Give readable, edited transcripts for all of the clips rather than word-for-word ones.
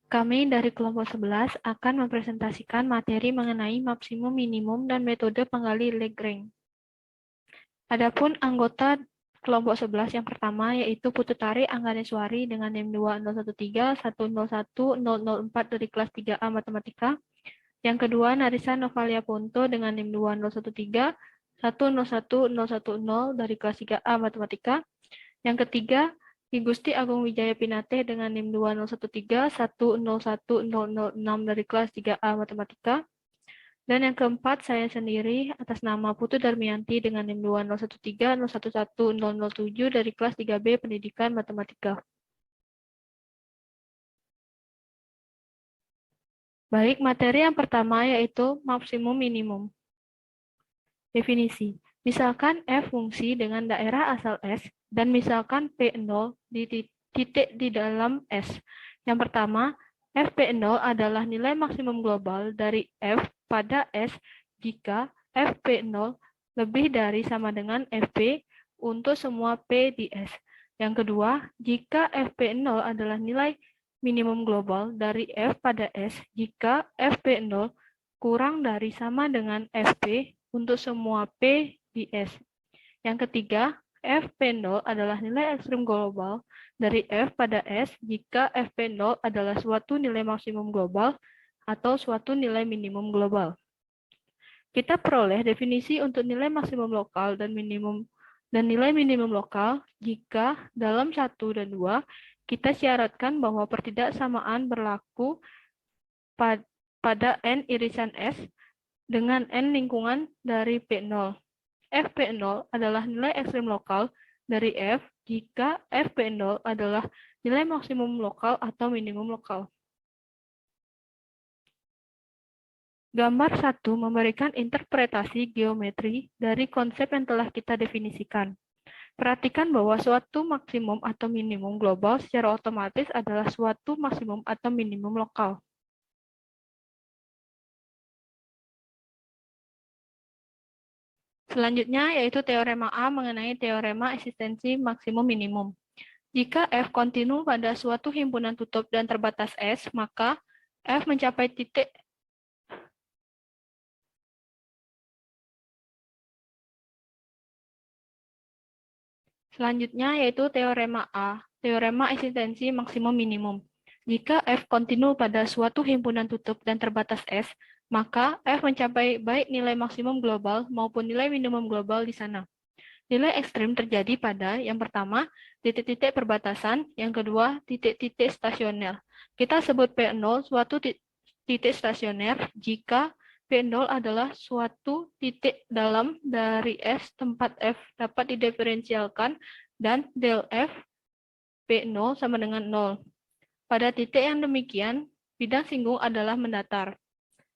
Kami dari kelompok 11 akan mempresentasikan materi mengenai maksimum, minimum, dan metode penggali Lagrange. Adapun anggota kelompok 11 yang pertama yaitu Pututari Angganeswari dengan NIM 20113 101 004 dari kelas 3A Matematika. Yang kedua Narisa Novalia Ponto dengan NIM 20113 101 010 dari kelas 3A Matematika. Yang ketiga Ki Gusti Agung Wijaya Pinate dengan NIM 20113 101 006 dari kelas 3A Matematika. Dan yang keempat, saya sendiri atas nama Putu Darmianti dengan NIM 20113 011007 dari kelas 3B Pendidikan Matematika. Baik, materi yang pertama yaitu maksimum minimum. Definisi. Misalkan F fungsi dengan daerah asal S dan misalkan P0 di titik di dalam S. Yang pertama, Fp0 adalah nilai maksimum global dari F pada S jika Fp0 lebih dari sama dengan Fp untuk semua P di S. Yang kedua, jika Fp0 adalah nilai minimum global dari F pada S jika Fp0 kurang dari sama dengan Fp untuk semua P di S. Yang ketiga, Fp0 adalah nilai ekstrim global dari F pada S jika Fp0 adalah suatu nilai maksimum global atau suatu nilai minimum global. Kita peroleh definisi untuk nilai maksimum lokal dan nilai minimum lokal jika dalam 1 dan 2 kita syaratkan bahwa pertidaksamaan berlaku pada N irisan S dengan N lingkungan dari P0. Fp0 adalah nilai ekstrim lokal dari F jika Fp0 adalah nilai maksimum lokal atau minimum lokal. Gambar 1 memberikan interpretasi geometri dari konsep yang telah kita definisikan. Perhatikan bahwa suatu maksimum atau minimum global secara otomatis adalah suatu maksimum atau minimum lokal. Selanjutnya yaitu teorema A mengenai teorema eksistensi maksimum minimum. Jika F kontinu pada suatu himpunan tutup dan terbatas S, maka F mencapai titik selanjutnya yaitu teorema A, teorema eksistensi maksimum minimum. Jika F kontinu pada suatu himpunan tutup dan terbatas S, maka F mencapai baik nilai maksimum global maupun nilai minimum global di sana. Nilai ekstrim terjadi pada yang pertama, titik-titik perbatasan, yang kedua, titik-titik stasioner. Kita sebut P0 suatu titik stasioner jika P0 adalah suatu titik dalam dari S tempat F dapat didiferensialkan dan del F P0 sama dengan 0. Pada titik yang demikian, bidang singgung adalah mendatar.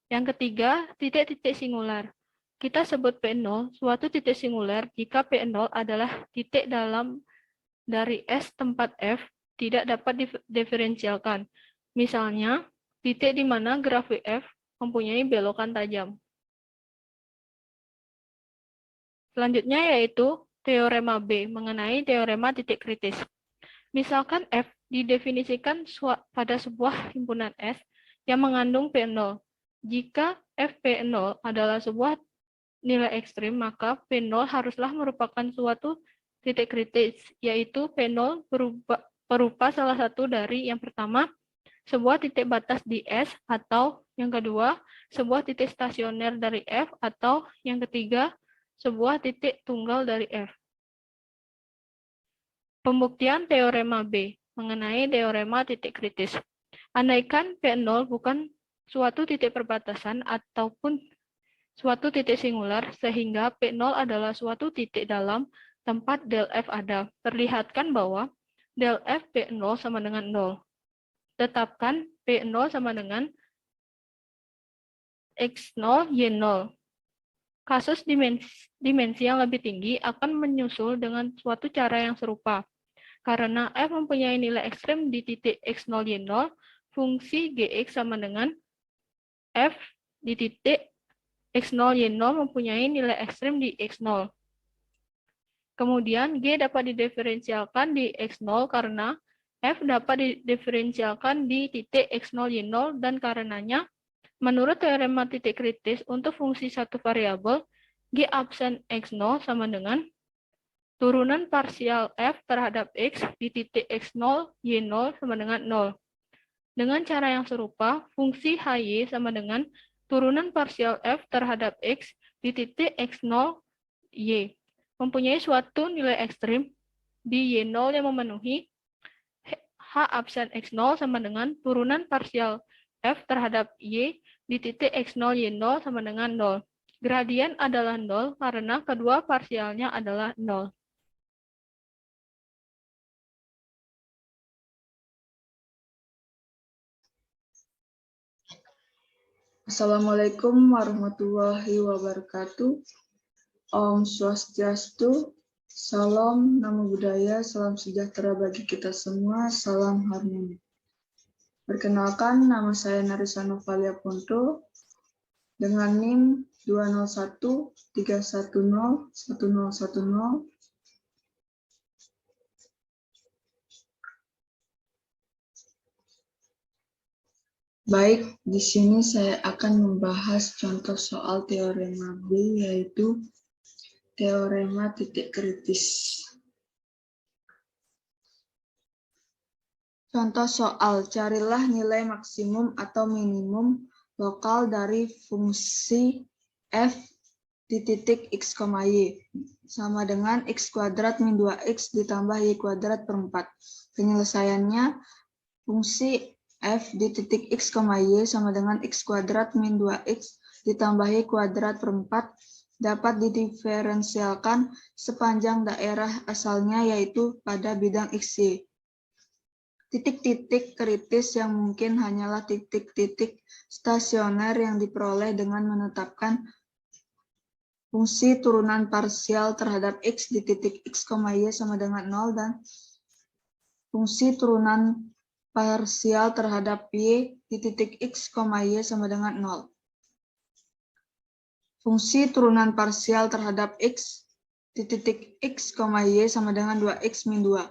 Yang ketiga, titik-titik singular. Kita sebut P0 suatu titik singular jika P0 adalah titik dalam dari S tempat F tidak dapat diferensialkan. Misalnya, titik di mana grafik F mempunyai belokan tajam. Selanjutnya yaitu teorema B mengenai teorema titik kritis. Misalkan F didefinisikan pada sebuah himpunan S yang mengandung P0. Jika Fp0 adalah sebuah nilai ekstrim, maka P0 haruslah merupakan suatu titik kritis, yaitu P0 berupa salah satu dari yang pertama, sebuah titik batas di S, atau yang kedua, sebuah titik stasioner dari F, atau yang ketiga, sebuah titik tunggal dari F. Pembuktian teorema B mengenai teorema titik kritis. Andaikan P0 bukan suatu titik perbatasan ataupun suatu titik singular, sehingga P0 adalah suatu titik dalam tempat del F ada. Perlihatkan bahwa del F P0 sama dengan 0. Tetapkan P0 sama dengan X0, Y0. Kasus dimensi yang lebih tinggi akan menyusul dengan suatu cara yang serupa. Karena F mempunyai nilai ekstrem di titik X0, Y0, fungsi Gx sama dengan F di titik X0, Y0 mempunyai nilai ekstrem di X0. Kemudian G dapat didiferensialkan di X0 karena F dapat didiferensialkan di titik X0, Y0, dan karenanya, menurut teorema titik kritis untuk fungsi satu variabel, G absen X0 sama dengan turunan parsial F terhadap X di titik X0, Y0 sama dengan 0. Dengan cara yang serupa, fungsi HY sama dengan turunan parsial F terhadap X di titik X0, Y. Mempunyai suatu nilai ekstrim di Y0 yang memenuhi H absen X0 sama dengan turunan parsial F terhadap Y di titik X0, Y0 sama dengan 0. Gradien adalah 0 karena kedua parsialnya adalah 0. Assalamualaikum warahmatullahi wabarakatuh. Om Swastiastu, Salam, Namo Buddhaya, Salam sejahtera bagi kita semua, Salam harmoni. Perkenalkan, nama saya Narisa Novalia Ponto dengan NIM 20131011010. Baik, di sini saya akan membahas contoh soal teorema B, yaitu teorema titik kritis. Contoh soal, carilah nilai maksimum atau minimum lokal dari fungsi f di titik x, y sama dengan x kuadrat min 2x ditambah y kuadrat per 4. Penyelesaiannya, fungsi f di titik x, y sama dengan x kuadrat min 2x ditambah y kuadrat per 4 dapat didiferensialkan sepanjang daerah asalnya, yaitu pada bidang XY. Titik-titik kritis yang mungkin hanyalah titik-titik stasioner yang diperoleh dengan menetapkan fungsi turunan parsial terhadap X di titik X, Y sama dengan 0 dan fungsi turunan parsial terhadap Y di titik X, Y sama dengan 0. Fungsi turunan parsial terhadap X di titik X, Y sama dengan 2X min 2.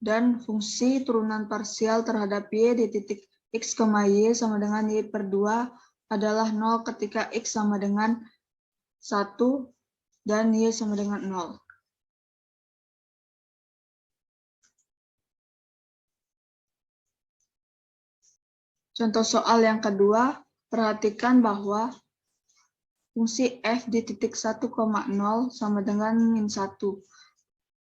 Dan fungsi turunan parsial terhadap Y di titik X, Y sama dengan Y per 2 adalah 0 ketika X sama dengan 1 dan Y sama dengan 0. Contoh soal yang kedua, perhatikan bahwa fungsi F di titik 1,0 sama dengan min 1.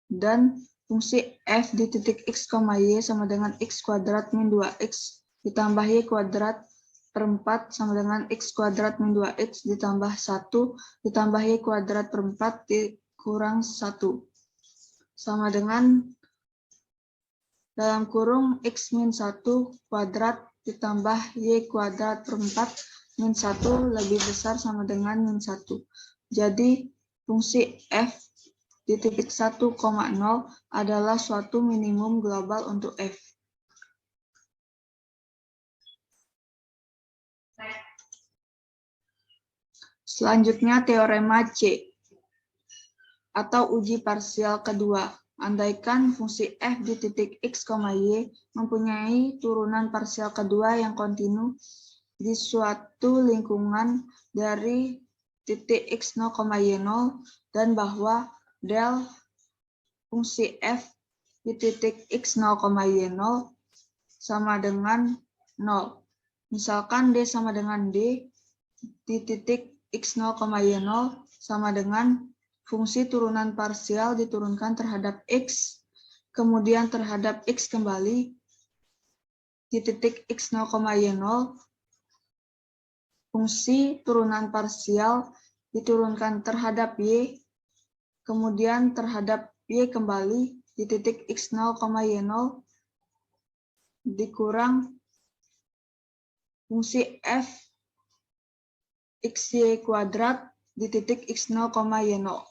Dan fungsi F di titik X, Y sama dengan X kuadrat min 2X ditambah Y kuadrat per 4 sama dengan X kuadrat min 2X ditambah 1 ditambah Y kuadrat per 4 dikurang 1. Sama dengan dalam kurung X min 1 kuadrat ditambah Y kuadrat per 4 min 1 lebih besar sama dengan min 1. Jadi fungsi F di titik 1,0 adalah suatu minimum global untuk F. Selanjutnya teorema C atau uji parsial kedua. Andaikan fungsi F di titik X, Y mempunyai turunan parsial kedua yang kontinu di suatu lingkungan dari titik X0, Y0 dan bahwa del fungsi F di titik X0, Y0 sama dengan 0. Misalkan D sama dengan D di titik X0, Y0 sama dengan fungsi turunan parsial diturunkan terhadap X, kemudian terhadap X kembali di titik X0, Y0, fungsi turunan parsial diturunkan terhadap Y, kemudian terhadap Y kembali di titik X0, Y0, dikurang fungsi F XY kuadrat di titik X0, Y0.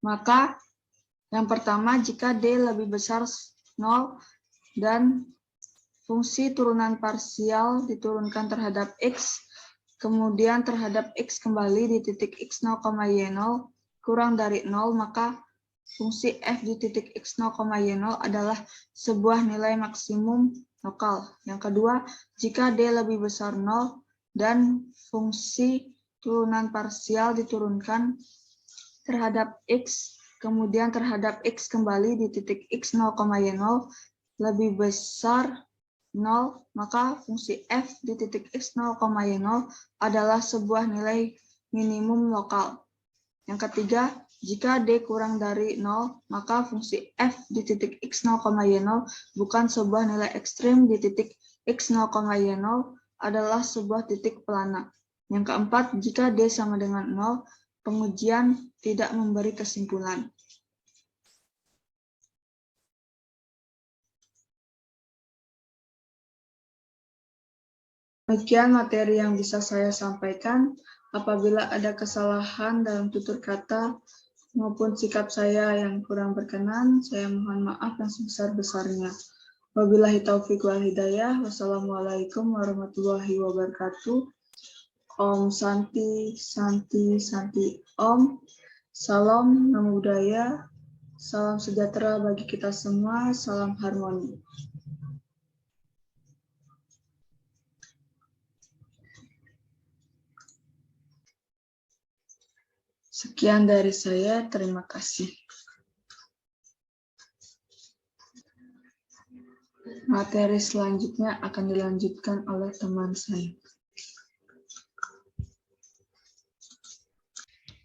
Maka yang pertama, jika D lebih besar 0, dan fungsi turunan parsial diturunkan terhadap X, kemudian terhadap X kembali di titik X0, Y0 kurang dari 0, maka fungsi f di titik X0, Y0 adalah sebuah nilai maksimum lokal. Yang kedua, jika D lebih besar 0 dan fungsi turunan parsial diturunkan terhadap X, kemudian terhadap X kembali di titik X0, Y0 lebih besar 0, maka fungsi f di titik X0, Y0 adalah sebuah nilai minimum lokal. Yang ketiga, jika D kurang dari 0, maka fungsi f di titik X0, Y0 bukan sebuah nilai ekstrim di titik X0, Y0 adalah sebuah titik pelana. Yang keempat, jika D sama dengan 0, pengujian tidak memberi kesimpulan. Demikian materi yang bisa saya sampaikan. Apabila ada kesalahan dalam tutur kata maupun sikap saya yang kurang berkenan, saya mohon maaf yang sebesar-besarnya. Wabillahi taufiq wal hidayah. Wassalamualaikum warahmatullahi wabarakatuh. Om Santi, Santi, Santi Om. Salam Namo Buddhaya. Salam sejahtera bagi kita semua. Salam harmoni. Sekian dari saya, terima kasih. Materi selanjutnya akan dilanjutkan oleh teman saya.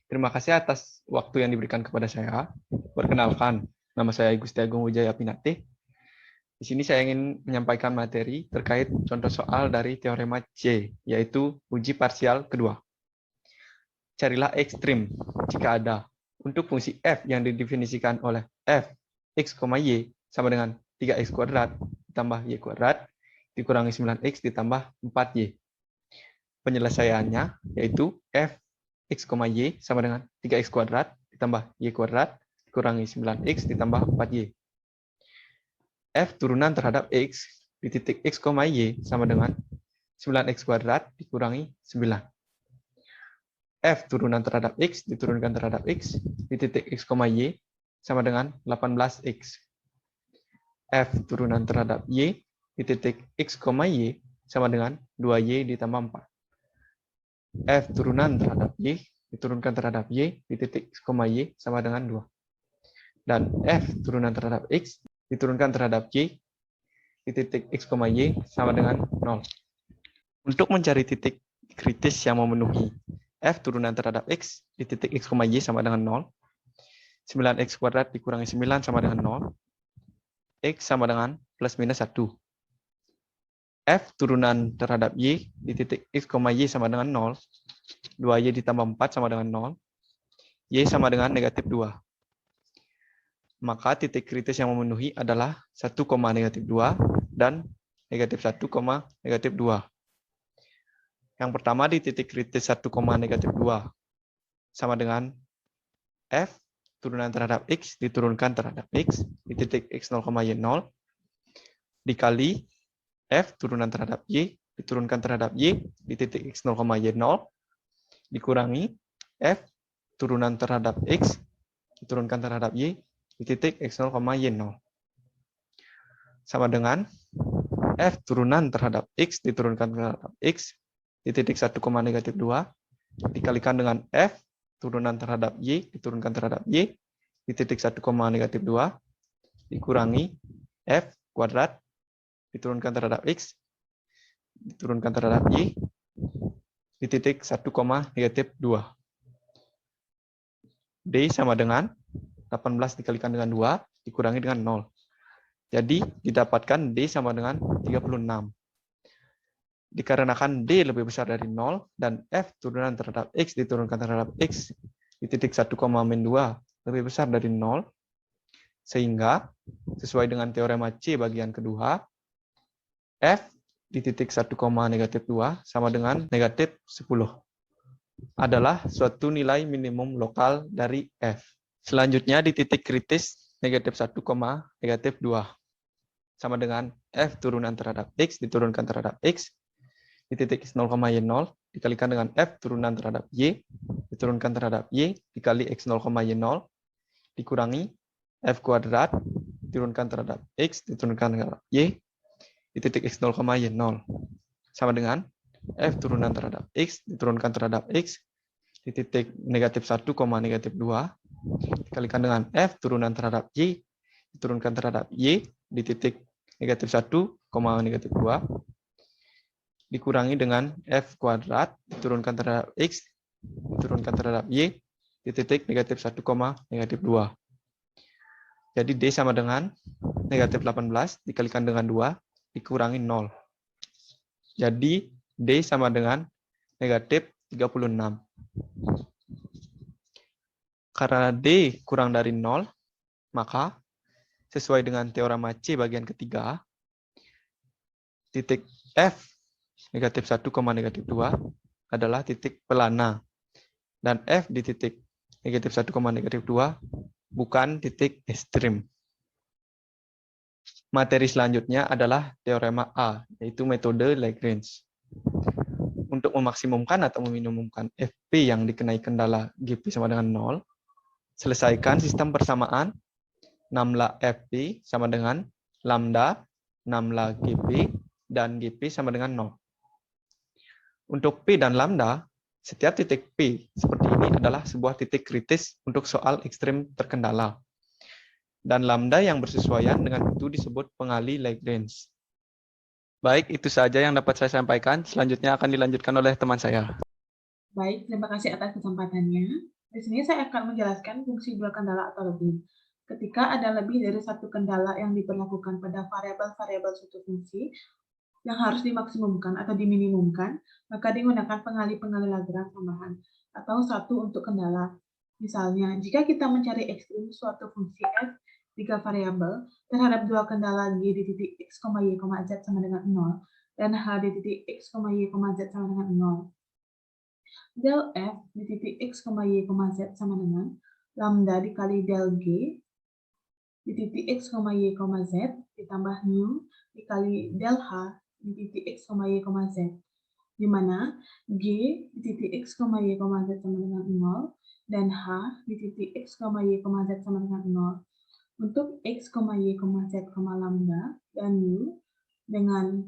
Terima kasih atas waktu yang diberikan kepada saya. Perkenalkan, nama saya Gusti Agung Wijaya Pinate. Di sini saya ingin menyampaikan materi terkait contoh soal dari teorema C, yaitu uji parsial kedua. Carilah ekstrim jika ada untuk fungsi f yang didefinisikan oleh f x, y sama dengan 3x kuadrat ditambah y kuadrat dikurangi 9x ditambah 4y. Penyelesaiannya yaitu f x, y sama dengan 3x kuadrat ditambah y kuadrat dikurangi 9x ditambah 4y. F turunan terhadap x di titik x, y sama dengan 9x kuadrat dikurangi 9. F turunan terhadap X diturunkan terhadap X di titik X, Y sama dengan 18X. F turunan terhadap Y di titik X, Y sama dengan 2Y ditambah 4. F turunan terhadap Y diturunkan terhadap Y di titik X, Y sama dengan 2. Dan F turunan terhadap X diturunkan terhadap Y di titik X, Y sama dengan 0. Untuk mencari titik kritis yang memenuhi F turunan terhadap X di titik X, Y sama dengan 0. 9X kuadrat dikurangi 9 sama dengan 0. X sama dengan plus minus 1. F turunan terhadap Y di titik X, Y sama dengan 0. 2Y ditambah 4 sama dengan 0. Y sama dengan negatif 2. Maka titik kritis yang memenuhi adalah 1, negatif 2 dan negatif 1, negatif 2. Yang pertama di titik kritis 1, negatif 2 sama dengan F turunan terhadap X diturunkan terhadap X di titik X0, Y0 dikali F turunan terhadap Y diturunkan terhadap Y di titik X0, Y0 dikurangi F turunan terhadap X diturunkan terhadap Y di titik X0, Y0 sama dengan F turunan terhadap X diturunkan terhadap X di titik 1, negatif 2 dikalikan dengan F turunan terhadap Y diturunkan terhadap Y di titik 1, negatif 2 dikurangi F kuadrat diturunkan terhadap X diturunkan terhadap Y di titik 1, negatif 2. D sama dengan 18 dikalikan dengan 2 dikurangi dengan 0. Jadi didapatkan D sama dengan 36. Dikarenakan D lebih besar dari 0 dan F turunan terhadap X diturunkan terhadap X di titik 1, -2 lebih besar dari 0, sehingga sesuai dengan teorema C bagian kedua, F di titik 1, negatif 2 sama dengan negatif 10 adalah suatu nilai minimum lokal dari F. Selanjutnya di titik kritis negatif 1, negatif 2. sama dengan F turunan terhadap X diturunkan terhadap X di titik X0, Y0 dikalikan dengan F turunan terhadap Y diturunkan terhadap Y dikali X0, Y0 dikurangi F kuadrat diturunkan terhadap X diturunkan terhadap Y di titik X0, Y0 sama dengan F turunan terhadap X diturunkan terhadap X di titik negatif 1, negatif 2 dikalikan dengan F turunan terhadap Y diturunkan terhadap Y di titik negatif 1, negatif 2 dikurangi dengan F kuadrat diturunkan terhadap X diturunkan terhadap Y di titik negatif 1, negatif 2. Jadi D sama dengan negatif 18 dikalikan dengan 2 dikurangi 0. Jadi D sama dengan negatif 36. Karena D kurang dari 0, maka sesuai dengan teorema C bagian ketiga, titik F negatif 1, negatif 2 adalah titik pelana. Dan F di titik negatif 1, negatif 2 bukan titik ekstrim. Materi selanjutnya adalah teorema A, yaitu metode Lagrange. Untuk memaksimumkan atau meminimumkan FP yang dikenai kendala GP sama dengan 0, selesaikan sistem persamaan 6la FP sama dengan lambda 6la GP dan GP sama dengan 0. Untuk P dan lambda, setiap titik P seperti ini adalah sebuah titik kritis untuk soal ekstrim terkendala. Dan lambda yang bersesuaian dengan itu disebut pengali Lagrange. Baik, itu saja yang dapat saya sampaikan. Selanjutnya akan dilanjutkan oleh teman saya. Baik, terima kasih atas kesempatannya. Di sini saya akan menjelaskan fungsi dua kendala atau lebih. Ketika ada lebih dari satu kendala yang diberlakukan pada variabel-variabel suatu fungsi yang harus dimaksimumkan atau diminimumkan, maka digunakan pengali-pengali Lagrange tambahan atau satu untuk kendala. Misalnya, jika kita mencari ekstrim suatu fungsi f 3 variabel terhadap dua kendala g di titik x, y, z sama dengan 0 dan h di titik x, y, z sama dengan 0. Del f di titik x, y, z sama dengan lambda dikali del g di titik x, y, z ditambah mu dikali del h di titik x, y, z, di mana g di titik x, y, z sama dengan 0 dan h di titik x, y, z sama dengan 0. Untuk x, y, z, lambda dan mu dengan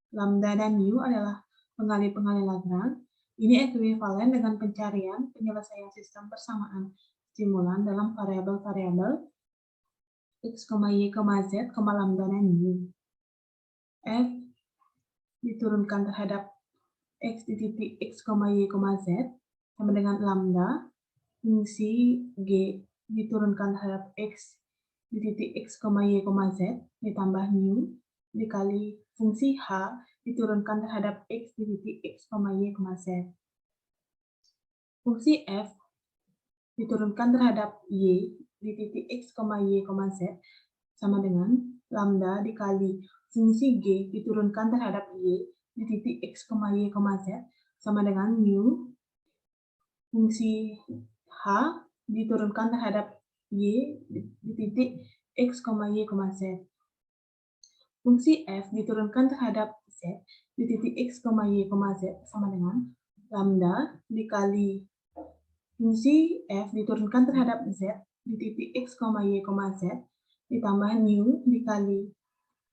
lambda dan mu adalah pengali-pengali Lagrange. Ini ekuivalen dengan pencarian penyelesaian sistem persamaan stimulan dalam variabel-variabel x, y, z, lambda dan mu. F diturunkan terhadap x di titik x, y, z sama dengan lambda. Fungsi g diturunkan terhadap x di titik x, y, z ditambah mu dikali fungsi h diturunkan terhadap x di titik x, y, z. Fungsi f diturunkan terhadap y di titik x, y, z sama dengan lambda dikali fungsi g diturunkan terhadap y di titik x, y, z sama dengan mu fungsi h diturunkan terhadap y di titik x, y, z. Fungsi f diturunkan terhadap z di titik x, y, z sama dengan lambda dikali fungsi f diturunkan terhadap z di titik x, y, z ditambah mu dikali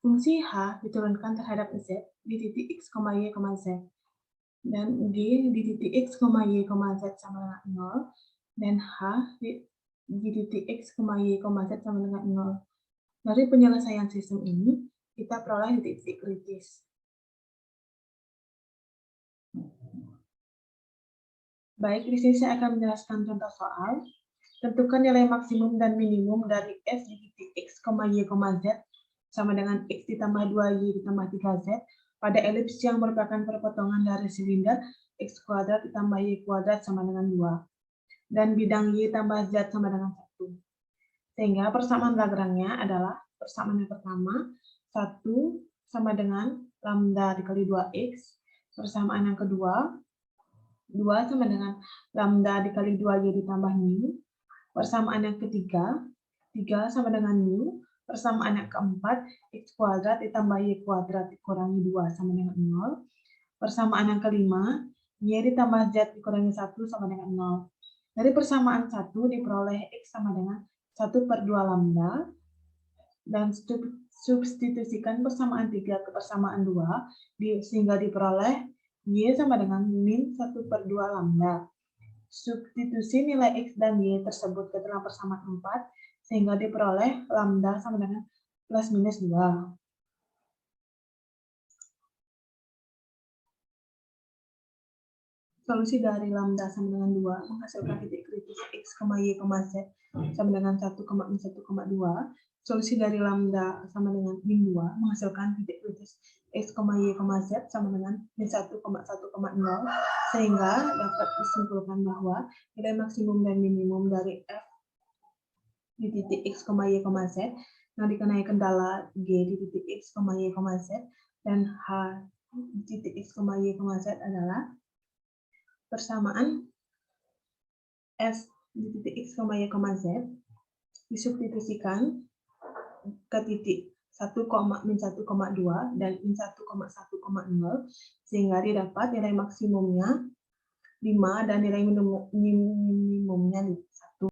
fungsi h diturunkan terhadap z di titik x, y, z. Dan g di titik x, y, z sama dengan 0 dan h di titik x, y, z sama dengan 0. Dari penyelesaian sistem ini, kita peroleh titik kritis. Baik, di sini saya akan menjelaskan contoh soal. Tentukan nilai maksimum dan minimum dari f di titik x, y, z sama dengan x ditambah 2y ditambah 3z pada elips yang merupakan perpotongan dari silinder x kuadrat ditambah y kuadrat sama dengan 2 dan bidang y tambah z sama dengan 1. Sehingga persamaan Lagrange-nya adalah persamaan yang pertama 1 sama dengan lambda dikali 2x, persamaan yang kedua 2 sama dengan lambda dikali 2y ditambah mu, persamaan yang ketiga 3 sama dengan mu, Persamaan yang keempat, x kuadrat ditambah y kuadrat dikurangi 2 sama dengan 0. Persamaan yang kelima, y ditambah z dikurangi 1 sama dengan 0. Dari persamaan 1 diperoleh x sama dengan 1/2 lambda, dan substitusikan persamaan 3 ke persamaan 2, sehingga diperoleh y sama dengan min 1/2 lambda. Substitusi nilai x dan y tersebut ke dalam persamaan 4, sehingga diperoleh lambda sama dengan plus minus 2. Solusi dari lambda sama dengan 2 menghasilkan titik kritis x, y, z sama dengan 1,1,2. Solusi dari lambda sama dengan min 2 menghasilkan titik kritis x, y, z sama dengan min 1,1,0, sehingga dapat disimpulkan bahwa nilai maksimum dan minimum dari f di titik x, y, z yang dikenai kendala g di titik x, y, z dan h di titik x, y, z adalah persamaan f di titik x, y, z disubstitusikan ke titik 1,-1,2 dan min 1,1,0, sehingga didapat nilai maksimumnya 5 dan nilai minimumnya